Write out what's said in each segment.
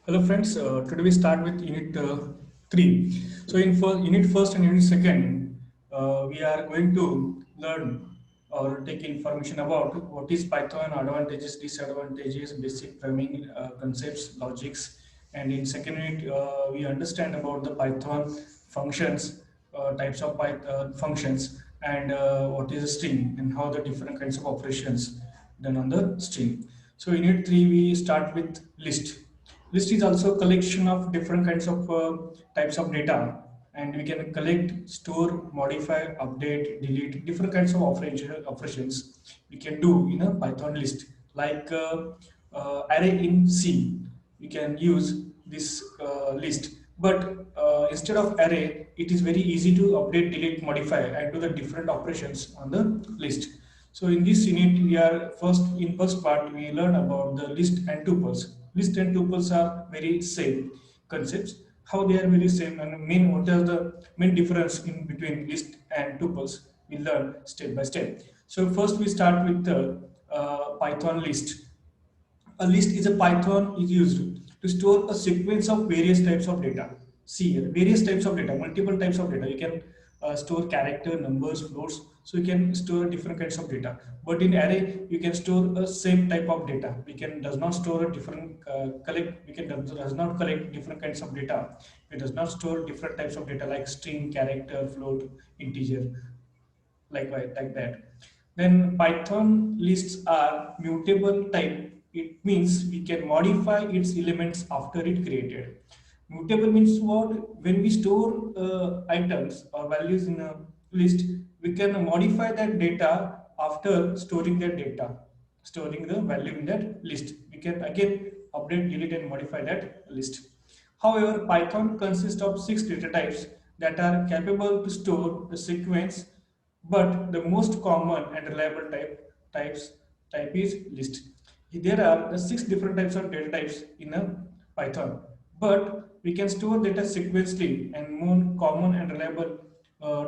Hello friends, today we start with Unit 3. So in Unit first and Unit second, we are going to learn or take information about what is Python, advantages, disadvantages, basic programming concepts, logics, and in second unit we understand about the Python functions, types of Python functions, and what is a string and how the different kinds of operations done on the string. So in Unit 3 we start with list. List is also a collection of different kinds of types of data, and we can collect, store, modify, update, delete different kinds of operations we can do in a Python list. Like array in C, we can use this list, but instead of array, it is very easy to update, delete, modify, and do the different operations on the list. So in this unit, we are first part we learn about the list and tuples. List and tuples are very same concepts. How they are very same and mean what are the main difference in between list and tuples? We learn step by step. So first we start with the Python list. A list is a Python is used to store a sequence of various types of data. See here, various types of data, multiple types of data. You can store character, numbers, floats. So you can store different kinds of data. But in array, you can store a same type of data. We can does not store a different collect. We can does not collect different kinds of data. It does not store different types of data like string, character, float, integer like that. Then Python lists are mutable type. It means we can modify its elements after it created. Mutable means what? When we store items or values in a list, we can modify that data after storing that data, storing the value in that list. We can again update, delete, and modify that list. However, Python consists of 6 data types that are capable to store a sequence, but the most common and reliable types type is list. There are 6 different types of data types in a Python, but we can store data sequentially, and more common and reliable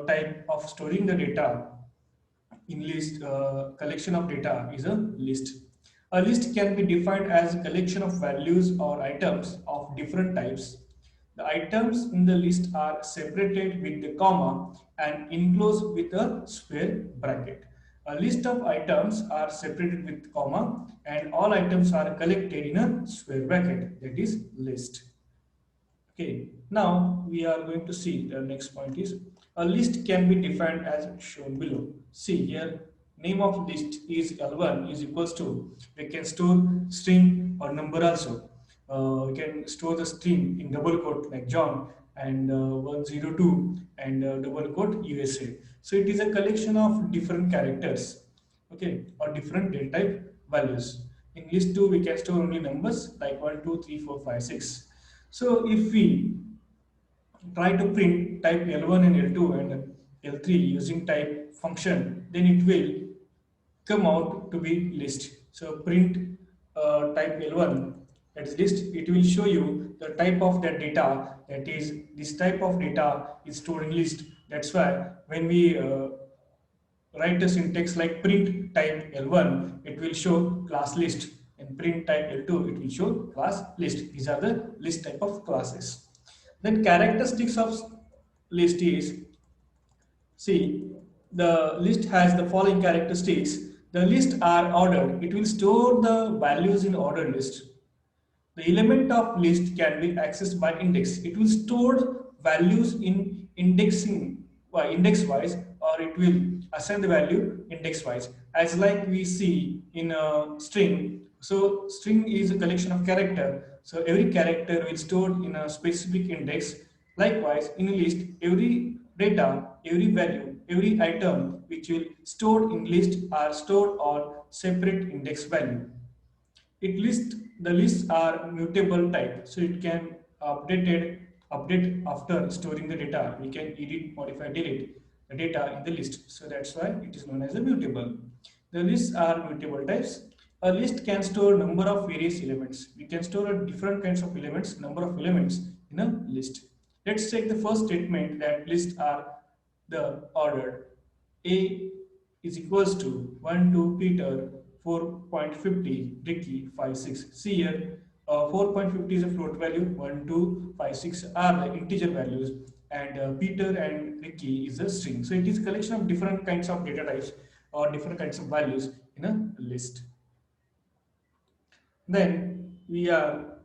type of storing the data in list collection of data is a list. A list can be defined as a collection of values or items of different types. The items in the list are separated with the comma and enclosed with a square bracket. A list of items are separated with comma and all items are collected in a square bracket, that is list. Okay, now we are going to see the next point is a list can be defined as shown below. See here, name of list is L1 is equals to, we can store string or number also. We can store the string in double quote like John and 102 and double quote USA. So it is a collection of different characters, okay, or different data type values. In list 2, we can store only numbers like 1, 2, 3, 4, 5, 6. So if we try to print type L1 and L2 and L3 using type function, then it will come out to be list. So print type L1, that is list, it will show you the type of that data, that is this type of data is stored in list. That's why when we write a syntax like print type L1, it will show class list, and print type L2, it will show class list. These are the list type of classes. Then characteristics of list is, see, the list has the following characteristics. The list are ordered. It will store the values in ordered list. The element of list can be accessed by index. It will store values in indexing index wise, or it will assign the value index wise. As like we see in a string. So string is a collection of character. So every character will stored in a specific index. Likewise, in a list, every data, every value, every item which will stored in list are stored on separate index value. It lists the lists are mutable type, so it can update after storing the data. We can edit, modify, delete the data in the list. So that's why it is known as a mutable. The lists are mutable types. A list can store number of various elements. We can store a different kinds of elements, number of elements in a list. Let's take the first statement that lists are the ordered. A is equals to 1 to Peter 4.50 Ricky 5 6. See here, 4.50 is a float value, 1, 2, 5, 6 are the integer values, and Peter and Ricky is a string. So it is collection of different kinds of data types or different kinds of values in a list. Then we are,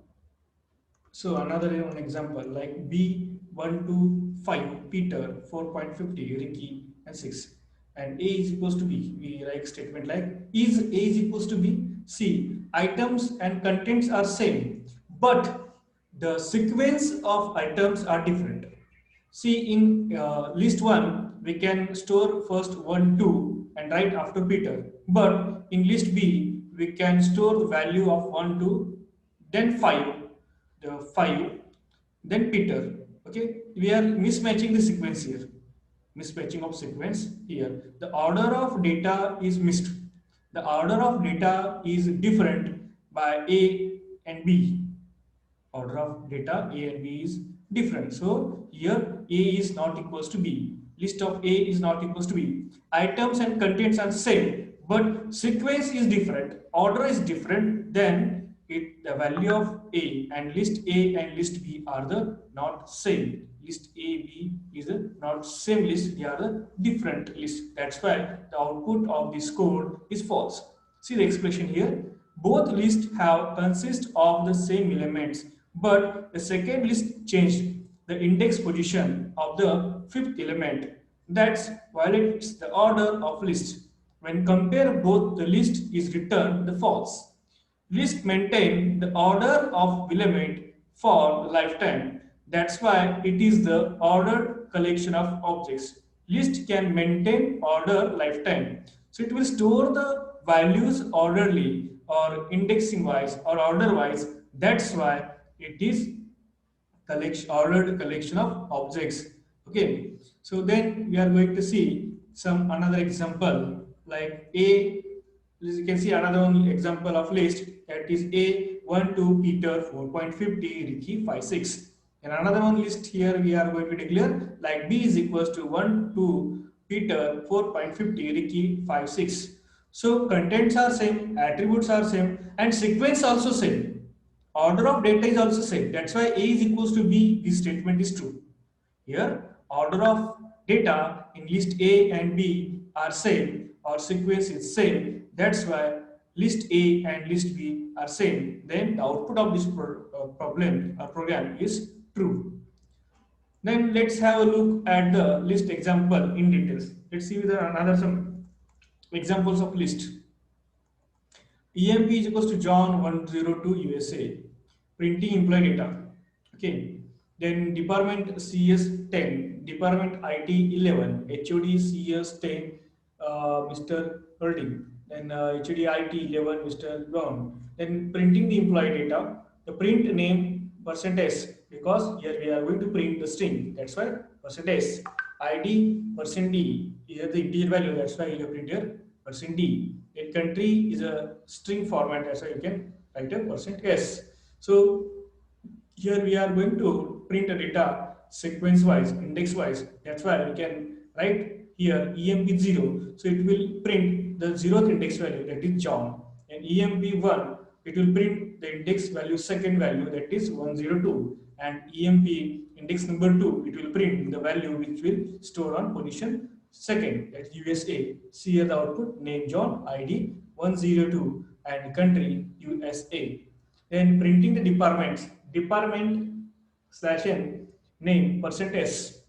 so another one example like B1 to 5, Peter, 4.50, Ricky, and 6. And A is equals to B. We write statement like is A is equals to B. See, items and contents are same, but the sequence of items are different. See, in list 1, we can store first 1, 2 and write after Peter. But in list B, we can store the value of 1, 2, then 5, the 5, then Peter. Okay, we are mismatching the sequence here. Mismatching of sequence here. The order of data is missed. The order of data is different by A and B. Order of data A and B is different. So here A is not equals to B. List of A is not equals to B. Items and contents are same, but sequence is different. Order is different. Then the value of A and list B are the not same. List A, B is a not same list. They are the different list. That's why the output of this code is false. See the expression here. Both lists have consist of the same elements, but the second list changed the index position of the fifth element. That violates the order of list. When compare both, the list is returned the false. List maintain the order of element for lifetime. That's why it is the ordered collection of objects. List can maintain order lifetime. So it will store the values orderly or indexing wise or order wise. That's why it is ordered collection of objects. Okay, so then we are going to see some another example like A. You can see another one example of list, that is A 1 2 Peter 4.50 Ricky 5 6. And another one list here we are going to declare like B is equals to 1 2 Peter 4.50 Ricky 5 6. So contents are same, attributes are same, and sequence also same. Order of data is also same. That's why A is equals to B. This statement is true. Here, order of data in list A and B are same, or sequence is same. That's why list A and list B are same. Then the output of this program is true. Then let's have a look at the list example in details. Let's see with another some examples of list. EMP is equals to John 102 USA. Printing employee data. Okay. Then department CS 10, department IT 11, HOD CS 10, Mr. Holding. Then HOD IT 11, Mr. Brown. Then printing the employee data. The print name %s, because here we are going to print the string. That's why %s. ID %d. Here the integer value. That's why you print here %d. In country is a string format. That's why you can write a %s. So here we are going to print the data sequence wise, index wise. That's why we can write here EMP0. So it will print the 0th index value, that is John. And EMP1, it will print the index value, second value, that is 102. And EMP index number 2, it will print the value which will store on position second, that's USA. See here the output, name John, ID 102, and country USA. Then printing the departments, department slash n, name %s,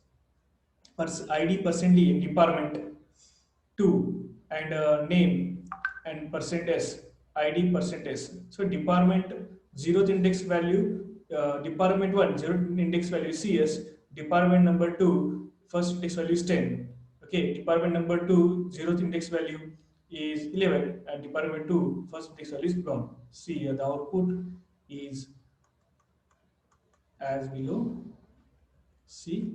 ID %d, department 2, and name and %s, ID %s. So department 0th index value, department 1 0th index value CS, department number 2 first index value is 10. Okay, department number 2 0th index value is 11, and department 2 first index value is brown. See here the output is as below. See,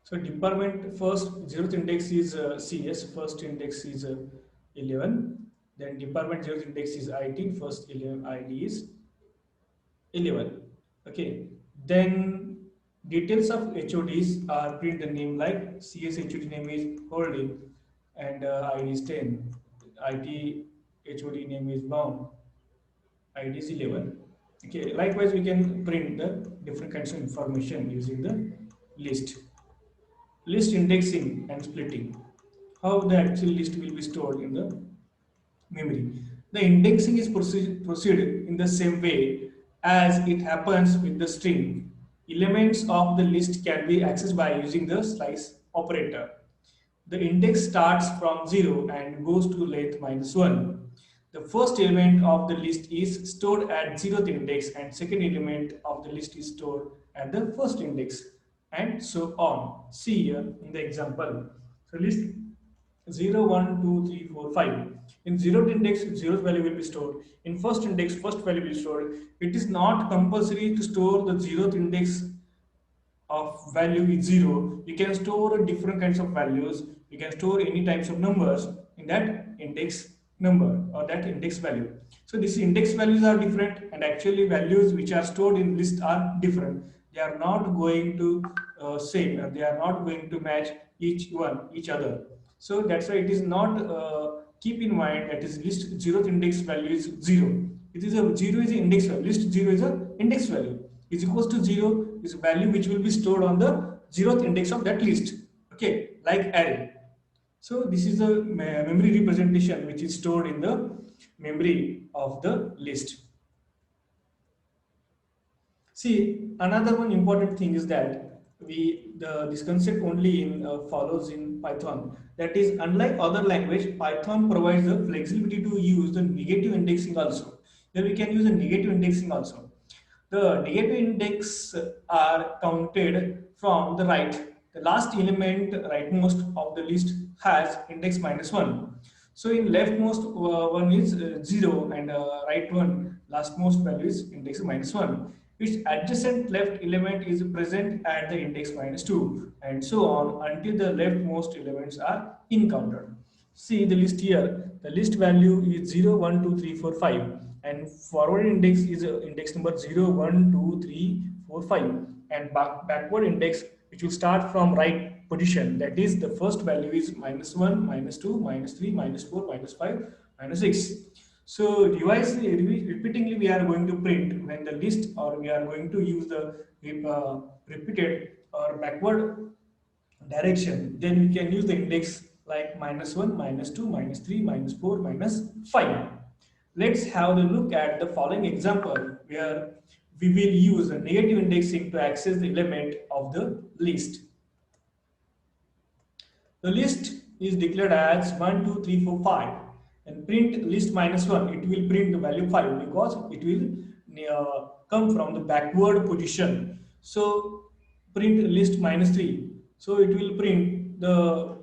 so department first 0th index is CS, first index is 11, then department 0th index is IT, first 11 ID is 11. Okay, then details of HODs are print the name like CS HOD name is holding, and ID is 10, IT HOD name is bound, id is 11. Okay, likewise we can print the different kinds of information using the list indexing and splitting. How the actual list will be stored in the memory. The indexing is proceed in the same way as it happens with the string. Elements of the list can be accessed by using the slice operator. The index starts from 0 and goes to length minus 1. The first element of the list is stored at 0th index and second element of the list is stored at the first index and so on. See here in the example. So list 0, 1, 2, 3, 4, 5. In 0th index, 0th value will be stored. In first index, first value will be stored. It is not compulsory to store the 0th index of value is 0. You can store different kinds of values. You can store any types of numbers in that index number or that index value. So these index values are different and actually values which are stored in list are different. They are not going to same, they are not going to match each other. So that's why it is not keep in mind that is list 0th index value is 0. It is a 0 is an index value. List 0 is a index value. Is equals to 0 is a value which will be stored on the 0th index of that list. Okay, like array. So this is the memory representation which is stored in the memory of the list. See, another one important thing is that this concept only follows in Python. That is, unlike other language, Python provides the flexibility to use the negative indexing also. Here we can use a negative indexing also. The negative index are counted from the right. The last element rightmost of the list has index minus 1. So in leftmost one is 0 and right one lastmost value is index minus 1. Its adjacent left element is present at the index minus 2 and so on until the leftmost elements are encountered. See the list here. The list value is 0, 1, 2, 3, 4, 5 and forward index is index number 0, 1, 2, 3, 4, 5 and backward index which will start from right position, that is the first value is minus 1, minus 2, minus 3, minus 4, minus 5, minus 6. So repeatedly we are going to print when the list or we are going to use the repeated or backward direction, then we can use the index like minus 1, minus 2, minus 3, minus 4, minus 5. Let's have a look at the following example where we will use a negative indexing to access the element of the list. The list is declared as 1, 2, 3, 4, 5 and print list minus 1. It will print the value 5 because it will come from the backward position. So print list minus 3. So it will print the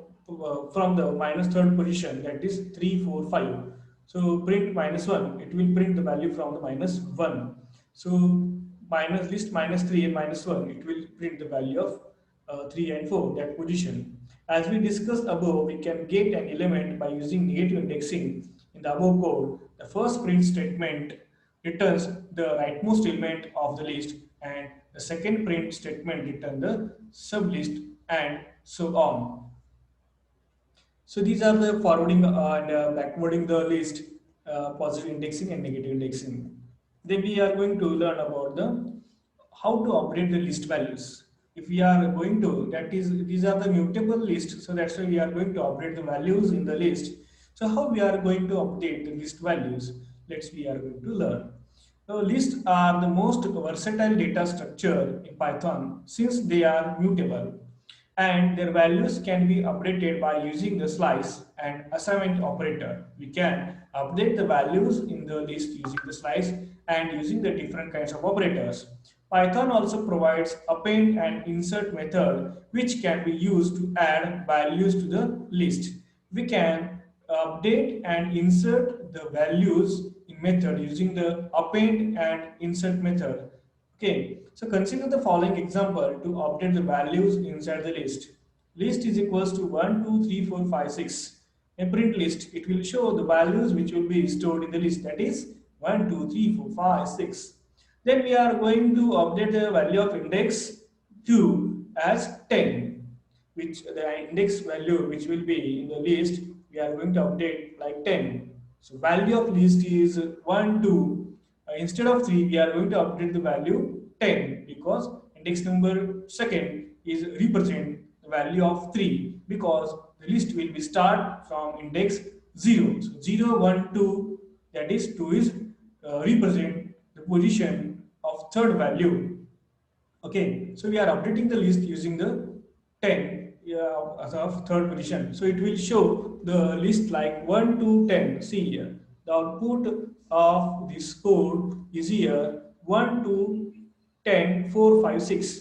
from the minus third position, that is 3, 4, 5. So print minus 1. It will print the value from the minus 1. So minus list minus 3 and minus 1. It will print the value of 3 and 4, that position. As we discussed above, we can get an element by using negative indexing. In the above code, the first print statement returns the rightmost element of the list and the second print statement returns the sublist and so on. So these are the forwarding and backwarding the list, positive indexing and negative indexing. Then we are going to learn about the how to update the list values. If we are going to, that is, these are the mutable list, so that's why we are going to update the values in the list. So how we are going to update the list values? Let's we are going to learn. So lists are the most versatile data structure in Python since they are mutable and their values can be updated by using the slice and assignment operator. We can update the values in the list using the slice and using the different kinds of operators. Python also provides append and insert method which can be used to add values to the list. We can update and insert the values in method using the append and insert method. Okay, so consider the following example to update the values inside the list. List is equals to 1, 2, 3, 4, 5, 6. A print list, it will show the values which will be stored in the list, that is 1, 2, 3, 4, 5, 6. Then we are going to update the value of index 2 as 10, which the index value which will be in the list, we are going to update like 10. So value of list is 1, 2, instead of 3, we are going to update the value 10, because index number second is represent the value of 3, because the list will be start from index 0. So 0, 1, 2, that is 2 is represent the position of third value. Okay, so we are updating the list using the 10, as of third position. So it will show the list like 1 to 10. See here, the output of this code is here 1 to 10, 4, 5, 6.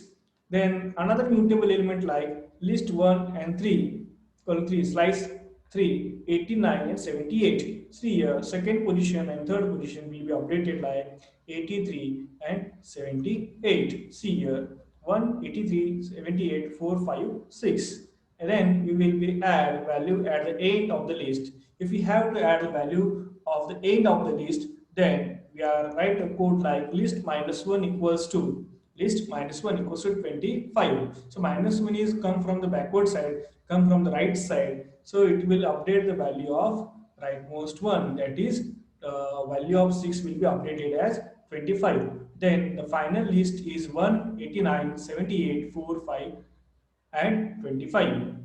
Then another mutable element like list 1 and 3, column 3, slice 3, 89 and 78. See here, second position and third position will be updated like 83 and 78. See here, 1, 83, 78, 4, 5, 6. And then we will be add value at the end of the list. If we have to add the value of the end of the list, then we are write a code like list minus 1 equals to list minus 1 equals to 25. So minus 1 is come from the backward side, come from the right side. So it will update the value of rightmost one, that is value of 6 will be updated as 25. Then the final list is 1, 89, 78, 4, 5 and 25.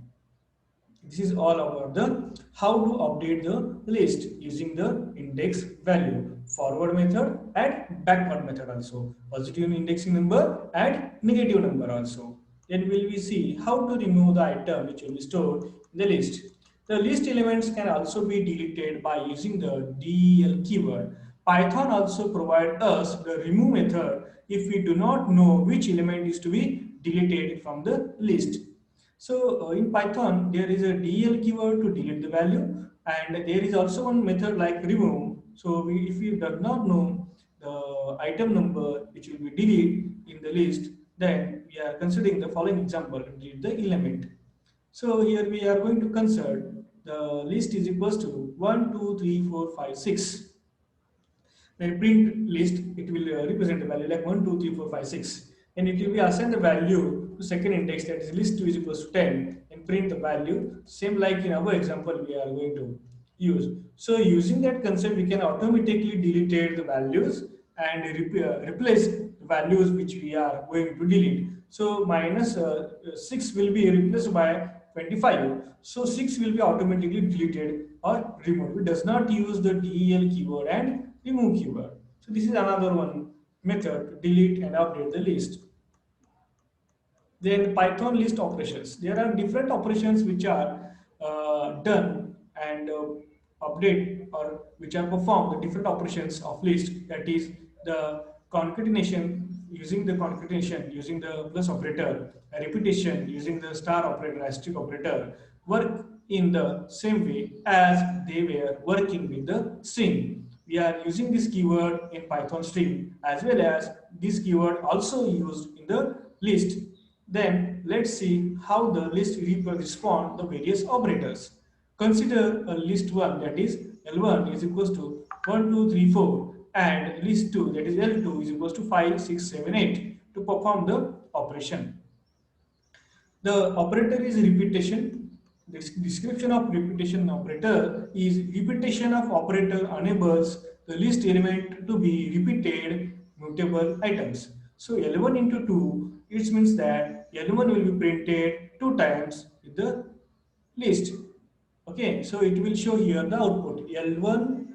This is all about the how to update the list using the index value, forward method and backward method also, positive indexing number and negative number also. Then will we see how to remove the item which will be stored in the list. The list elements can also be deleted by using the del keyword. Python also provide us the remove method if we do not know which element is to be deleted from the list. So in Python, there is a del keyword to delete the value, and there is also one method like remove. So if we do not know the item number which will be deleted in the list, then we are considering the following example to delete the element. So here we are going to consider the list is equals to 1, 2, 3, 4, 5, 6. Then print list, it will represent the value like 1, 2, 3, 4, 5, 6. And it will be assigned the value to second index, that is list 2 is equals to 10, and print the value same like in our example we are going to use. So using that concept, we can automatically delete the values and replace the values which we are going to delete. So minus 6 will be replaced by 25. So 6 will be automatically deleted or removed. It does not use the del keyword and remove keyword. So this is another one method to delete and update the list. Then Python list operations. There are different operations which are done and update, or which are performed the different operations of list. That is the concatenation using the concatenation using the plus operator, a repetition using the star operator, asterisk operator, work in the same way as they were working with the string. We are using this keyword in Python string, as well as this keyword also used in the list. Then let's see how the list respond the various operators. Consider a list 1, that is L1 is equals to 1, 2, 3, 4, and list 2, that is L2 is equals to 5, 6, 7, 8 to perform the operation. The operator is repetition. The description of repetition operator is repetition of operator enables the list element to be repeated mutable items. So L1 into 2, it means that L1 will be printed 2 times in the list. Okay, so it will show here the output L1.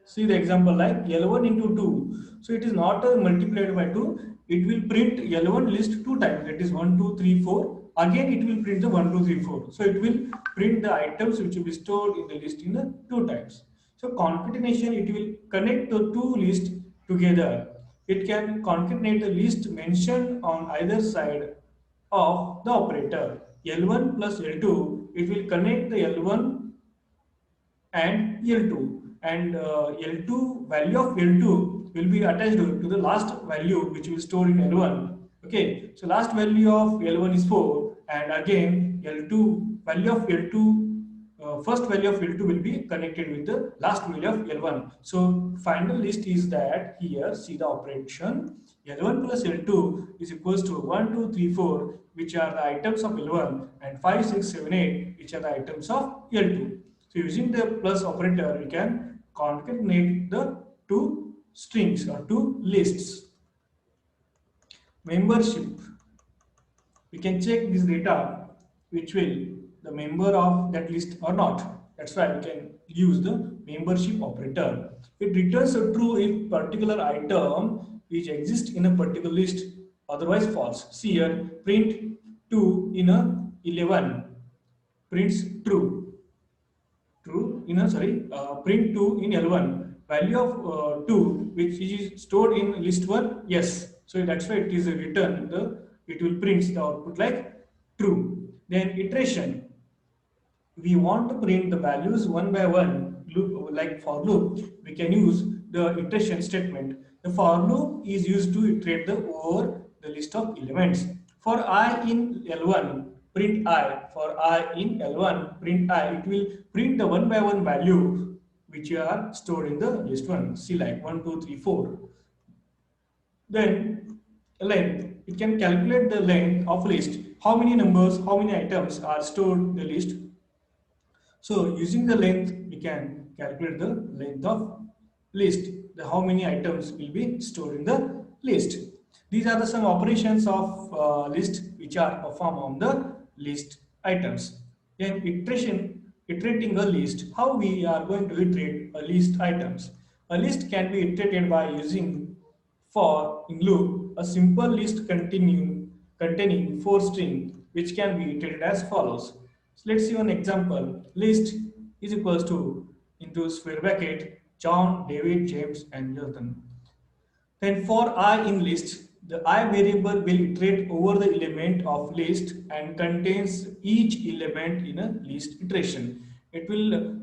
See the example like L1 into 2. So it is not multiplied by 2. It will print L1 list 2 times. That is 1, 2, 3, 4. Again it will print the 1, 2, 3, 4. So it will print the items which will be stored in the list in the 2 times. So concatenation, it will connect the two lists together. It can concatenate the list mentioned on either side of the operator. L1 plus L2, it will connect the L1 and L2, and L2 value of L2 will be attached to the last value which will store in L1. Okay, so last value of L1 is 4, and again L2 value of L2, first value of L2 will be connected with the last value of L1. So final list is that here see the operation L1 plus L2 is equals to 1, 2, 3, 4, which are the items of L1, and 5, 6, 7, 8, which are the items of L2. So using the plus operator, we can concatenate the two strings or two lists. Membership, we can check this data which will the member of that list or not. That's why we can use the membership operator. It returns a true if particular item which exists in a particular list, otherwise false. See here, print 2 in a 11 prints true in a print 2 in L1, value of 2 which is stored in list 1, yes, so that's why it is a return the, it will print the output like true. Then iteration, we want to print the values one by one loop, like for loop we can use the iteration statement. The for loop is used to iterate the over the list of elements. For I in L1 print I, for I in L1 print I, it will print the one by one value which are stored in the list 1, see like 1 2 3 4. Then length, it can calculate the length of list, how many numbers, how many items are stored in the list. So using the length, we can calculate the length of list, the how many items will be stored in the list. These are the some operations of list which are performed on the list items. Then iteration, iterating a list, how we are going to iterate a list items. A list can be iterated by using for in loop a simple list containing 4 strings which can be iterated as follows. So let's see one example. List is equals to into square bracket John, David, James, and Jonathan. Then for I in list, the I variable will iterate over the element of list and contains each element in a list iteration. It will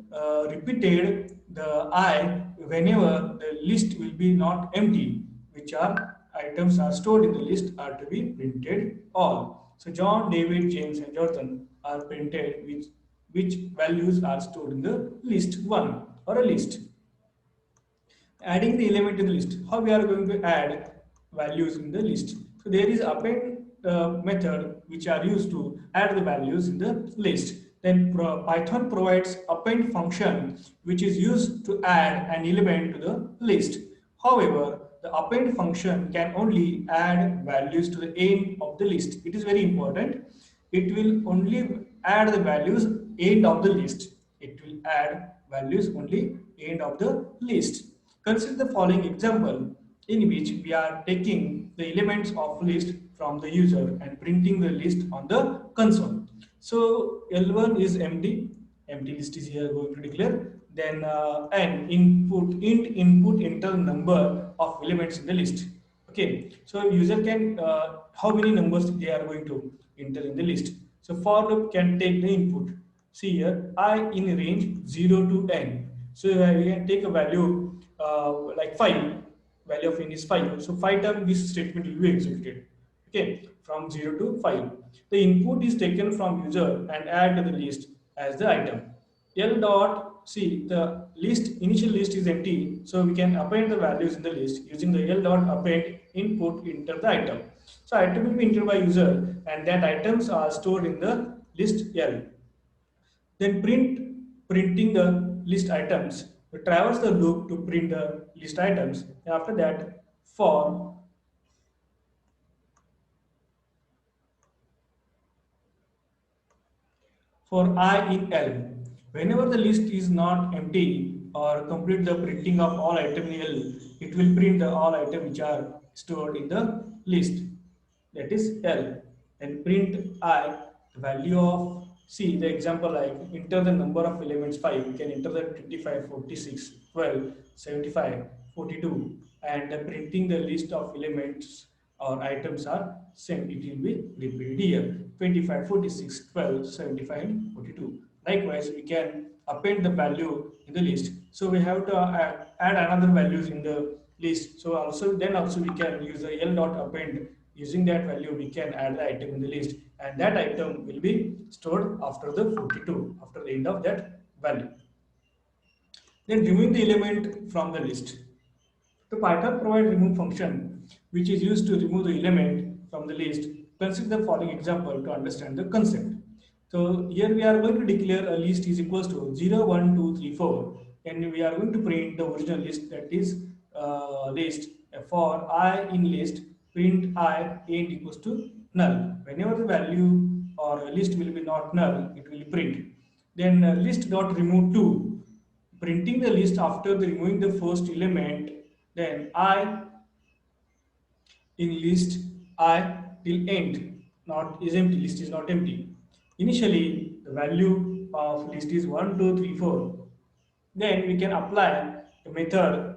repeated the I whenever the list will be not empty, which are items are stored in the list are to be printed all. So John, David, James, and Jonathan are printed which values are stored in the list 1 or a list. Adding the element in the list, how we are going to add values in the list. So there is append method which are used to add the values in the list. Then Python provides append function which is used to add an element to the list. However, the append function can only add values to the end of the list. It is very important. It will only add the values end of the list. It will add values only end of the list. Consider the following example in which we are taking the elements of list from the user and printing the list on the console. So L1 is empty, empty list is here going to declare. Then and int input enter number of elements in the list. Okay, so user can how many numbers they are going to enter in the list. So for loop can take the input. See here I in range 0 to n. So we can take a value like 5, value of n is 5. So 5 times this statement will be executed. Okay, from 0 to 5. The input is taken from user and add to the list as the item. L dot, see the list, initial list is empty. So we can append the values in the list using the L dot append input enter the item. So item will be entered by user and that items are stored in the list L. Then printing the list items. We traverse the loop to print the list items. And after that, for I in L, whenever the list is not empty or complete the printing of all item in L, it will print the all item which are stored in the list, that is L. And print I, the value of, see the example like enter the number of elements 5, you can enter the 25, 46, 12, 75, 42, and printing the list of elements or items are same, it will be repeated here 25, 46, 12, 75, and 42. Likewise, we can append the value in the list. So we have to add another values in the list. So also then also we can use the L dot append. Using that value, we can add the item in the list, and that item will be stored after the 42, after the end of that value. Then remove the element from the list. The Python provides remove function which is used to remove the element from the list. Consider the following example to understand the concept. So here we are going to declare a list is equals to 0, 1, 2, 3, 4, and we are going to print the original list, that is list, for I in list, print I end equals to null. Whenever the value or list will be not null, it will print. Then list dot remove 2, printing the list after the removing the first element. Then I in list I till end not is empty, list is not empty. Initially the value of list is 1 2 3 4. Then we can apply a method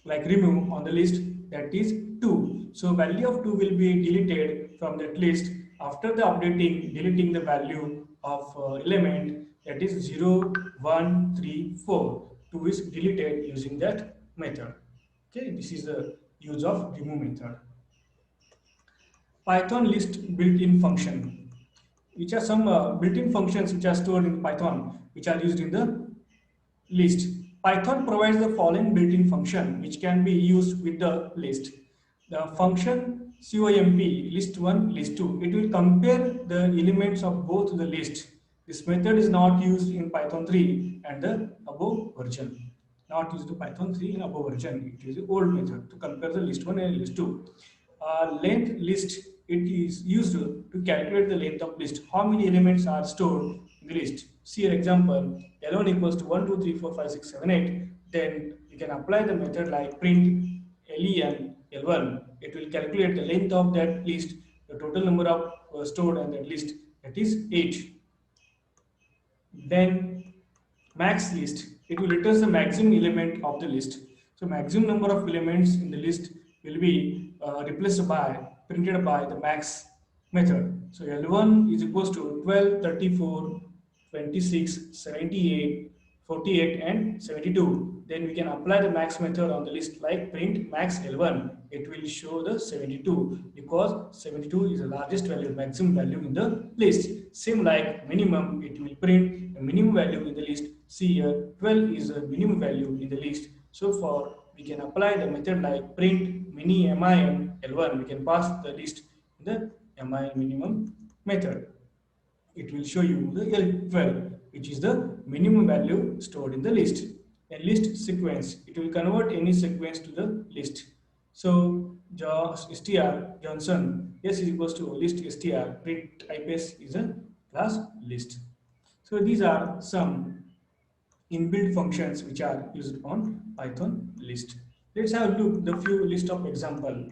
like remove on the list, that is 2. So value of 2 will be deleted from that list after the updating deleting the value of element, that is 0 1 3 4. 2 is deleted using that method. Okay, this is the use of remove method. Python list built-in function, which are some built-in functions which are stored in Python, which are used in the list. Python provides the following built-in function which can be used with the list. The function COMP list1 list2, it will compare the elements of both the list. This method is not used in Python 3 and the above version. Not used in Python 3 and above version. It is an old method to compare the list1 and list2. Length list, it is used to calculate the length of list. How many elements are stored in the list? See an example, L1 equals to 1 2 3 4 5 6 7 8. Then you can apply the method like print len L1. It will calculate the length of that list, the total number of stored in that list, that is 8. Then max list, it will return the maximum element of the list. So maximum number of elements in the list will be replaced by printed by the max method. So L1 is equals to 12 34 26 78 48 and 72. Then we can apply the max method on the list like print max L1. It will show the 72 because 72 is the largest value, maximum value in the list. Same like minimum, it will print a minimum value in the list. See here, 12 is a minimum value in the list. So for we can apply the method like print mini min L1. We can pass the list in the mi minimum method. It will show you the L12, which is the minimum value stored in the list. A list sequence, it will convert any sequence to the list. So str Johnson s is equals to list str, print IPS is a class list. So these are some inbuilt functions which are used on Python list. Let's have a look the few list of example.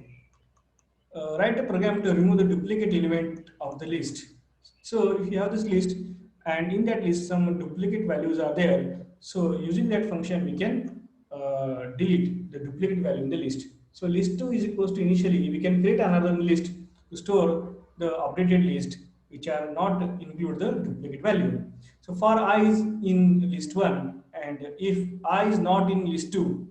Write a program to remove the duplicate element of the list. So if you have this list and in that list some duplicate values are there, so using that function we can delete the duplicate value in the list. So list2 is equals to, initially we can create another list to store the updated list which are not include the duplicate value. So for I is in list1 and if I is not in list2,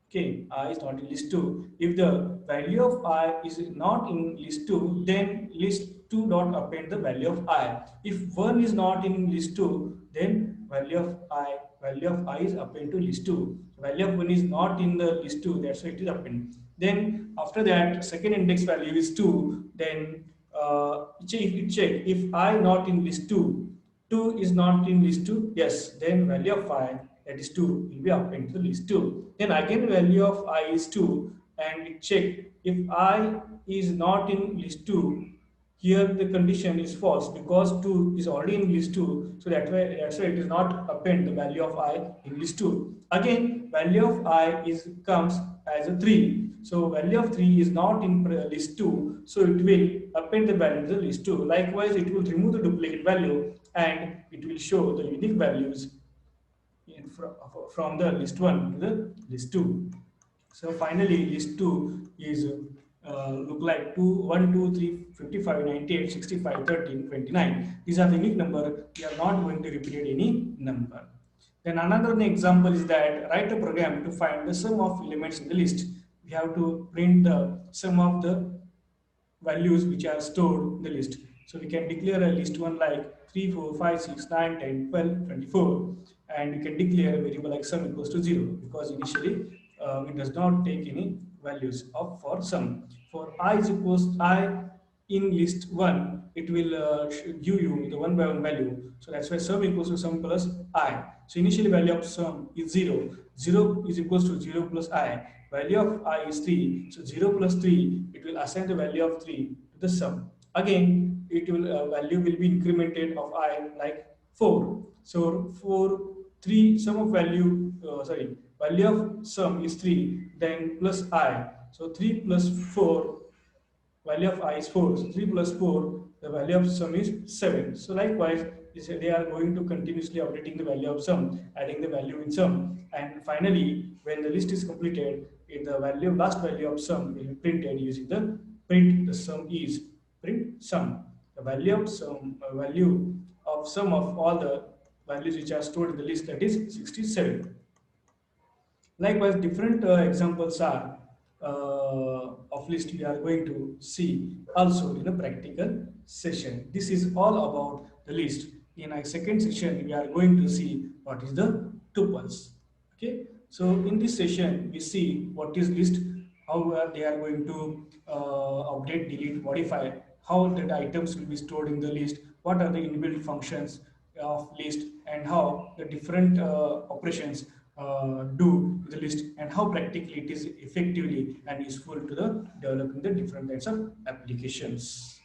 okay, I is not in list 2. If the value of I is not in list 2, then list 2 dot append the value of I. If 1 is not in list 2, then value of I is append to list 2. Value of 1 is not in the list 2, that's why it is append. Then after that, second index value is 2, then check if I not in list 2, 2 is not in list 2, yes, then value of I, that is 2, will be append to the list 2. Then again value of I is 2 and check if I is not in list 2, here the condition is false because 2 is already in list 2, so that's why it is not append the value of I in list 2. Again value of I is comes as a 3, so value of 3 is not in list 2, so it will append the value to the list 2. Likewise it will remove the duplicate value and it will show the unique values from the list 1 to the list 2. So finally list 2 is look like 2 1 2 3 55 98 65 13 29. These are the unique number, we are not going to repeat any number. Then another example is that write a program to find the sum of elements in the list. We have to print the sum of the values which are stored in the list. So we can declare a list 1 like 3 4 5 6 9 10 12 24, and we can declare a variable like sum equals to 0 because initially it does not take any values of for sum. For I is equals I in list 1, it will give you the one by one value. So that's why sum equals to sum plus I. So initially value of sum is 0. 0 is equals to 0 plus I. Value of I is 3. So 0 plus 3, it will assign the value of 3 to the sum. Again, it will value will be incremented of I like 4. So for 3, sum of value, value of sum is 3, then plus I. So 3 plus 4, value of I is 4. So 3 plus 4, the value of sum is 7. So likewise, they are going to continuously updating the value of sum, adding the value in sum. And finally, when the list is completed, if the value last value of sum will be printed using the print the sum is print sum. The value of sum of all the values which are stored in the list, that is 67. Likewise, different examples are of list we are going to see also in a practical session. This is all about the list. In our second session, we are going to see what is the tuples. Okay, so in this session, we see what is list, how they are going to update, delete, modify, how the items will be stored in the list, what are the inbuilt functions of list, and how the different operations do with the list, and how practically it is effectively and useful to the developing the different kinds of applications.